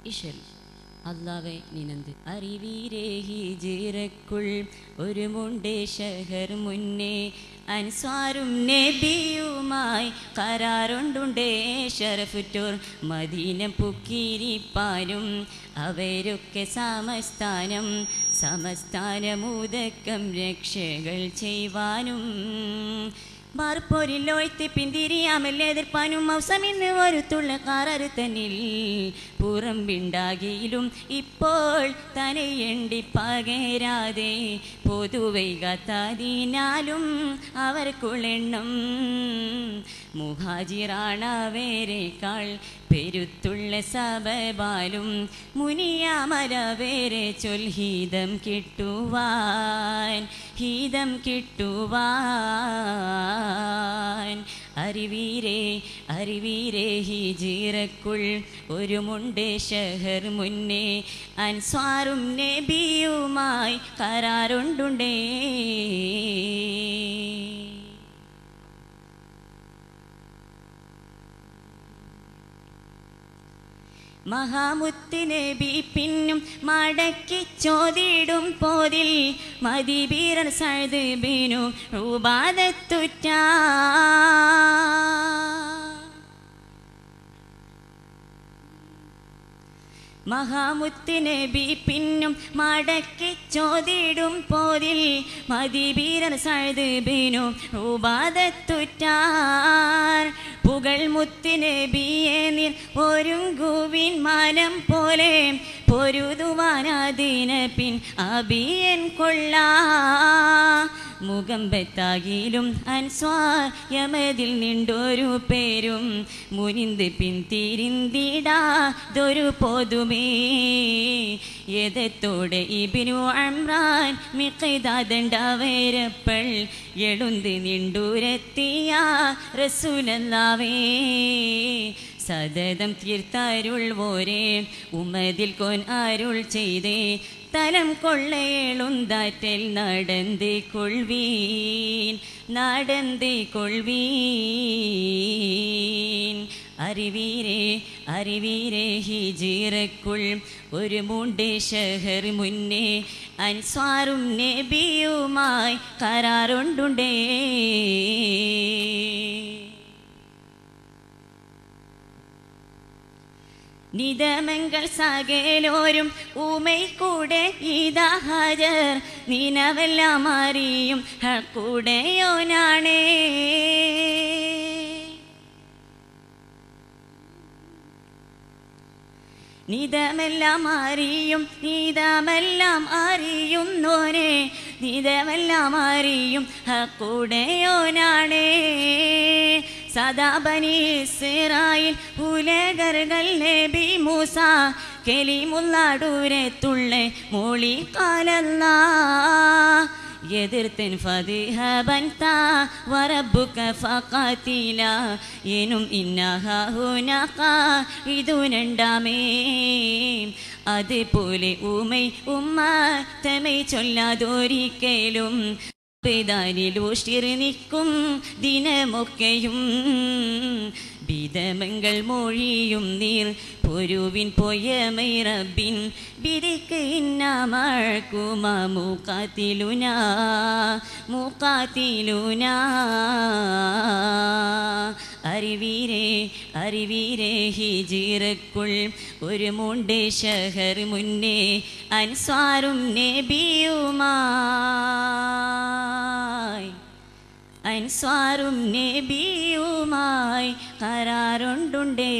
ഈശ്വരൻ അല്ലാവെ നിനന്ത് അറിവീരേ ഹിജിറക്കുൾ ഒരു മുണ്ടേ ഷഹർ മുന്നേ അൻസ്വാറും നബിയുമായി കരാറുണ്ടുണ്ടേ ഷറഫുറ്റോർ മദീന പുക്കിരിപ്പാനും അവരൊക്കെ സമസ്ഥാനമുദക്കം രക്ഷകൾ ചെയ്യുവാനും മാർപ്പോരിലോയ്ത്ത് പിന്തിരിയാമല്ലെതിർപ്പാനും മൗസമിന്ന് ഒരു തുള്ളക്കാറു തന്നിൽ പുറമ്പിണ്ടാകിയിലും ഇപ്പോൾ തനയെണ്ടി പകരാതെ പൊതുവൈകാത്തതിനാലും അവർക്കുള്ളെണ്ണം മുഹാജിറാണവരേക്കാൾ പെരുത്തുള്ള സബബാലും മുനിയാമരവരെ ചൊൽഹീതം കിട്ടുവാൻ അറിവീരേ ഹിജിറക്കുൾ ഒരു മുണ്ടേ ഷഹർ മുന്നേ അൻസ്വാറും നബിയുമായി കരാറുണ്ടുണ്ടേ മഹാമുത്ത് നബി പിന്നും മടക്കി ചോദിടും പോതിൽ മദിബീറൻ സഅദ് ബിനു ഉബാദത്തുറ്റ മഹാമുത്ത് നബി പിന്നും മടക്കി ചോദിടും പോതിൽ മദിബീറൻ സഅദ് ബിനു ഉബാദത്തുറ്റാർ പുകൾ മുത്ത് നബിയെ നീർ ഒരുങ്ങുവിൻ മനം പോലെ പൊരുതുവാനതിന പിൻ അബിയൻ കൊള്ളാ മുഖം ബെത്താകിലും അൻസ്വാർ യമതിൽ നിണ്ടൊരു പേരും മുനിന്ത് പിന്തിരിന്തിടാതൊരു പൊതുമേ യദത്തോടെ ഇബ്നു അംറാൻ മിഖ്ദാദണ്ടവരപ്പൾ എഴുന്ത് നിണ്ടൂരെത്തിയ റസൂലല്ലാഹേ സദതം തീർത്തരുൾവോരേ ഉമ്മതിൽ കോൻ അരുൾ ചെയ്തേ തലം കൊള്ളേളുന്താറ്റൽ നടന്ത് കൊൾവീൻ അറിവീരേ ഹിജിറക്കുൾ ഒരു മുണ്ടേ ഷഹർ മുന്നേ അൻസ്വാറും നബിയുമായി കരാറുണ്ടുണ്ടേ നിദമങ്ങൾ സകലോരും ഊമൈ കൂടെ ഇതാ ഹാജർ നിനവെല്ലാം അറിയും കൂടെയോനാണേ നിദമെല്ലാം അറിയുന്നോനെ നിദമെല്ലാം അറിയും കൂടെയോനാണേ സദാ ബനി ഇസ്രായേൽ ഉലകർകൾ നബി മൂസ കലിമുള്ളാടൂരത്തുള്ള മോളി കാലല്ലാ എതിർത്തൻ ഫദിഹബൻത വറബ്ബുക ഫഖാതില എനും ഇന്നഹുനക ഇതുനണ്ടാമേ അതുപോലെ ഉമ്മ തമൈ ചൊല്ലാതൊരിക്കലും പേദാനിലൂഷ്ടിർ നിൽക്കും ദിനമൊക്കെയും ബിദമങ്ങൾ മൊഴിയും നീർ പൊരുവിൻ പോയമൈ റബ്ബിൻ ബിരിക്ക് ഇന്നമഴക്കുമാ മൂക്കാത്തിലുനാ അറിവീരേ ഹിജിറക്കുൾ ഒരു മുണ്ടേ ഷഹർ മുന്നേ അൻസ്വാറും നബിയുമായി കരാറുണ്ടുണ്ടേ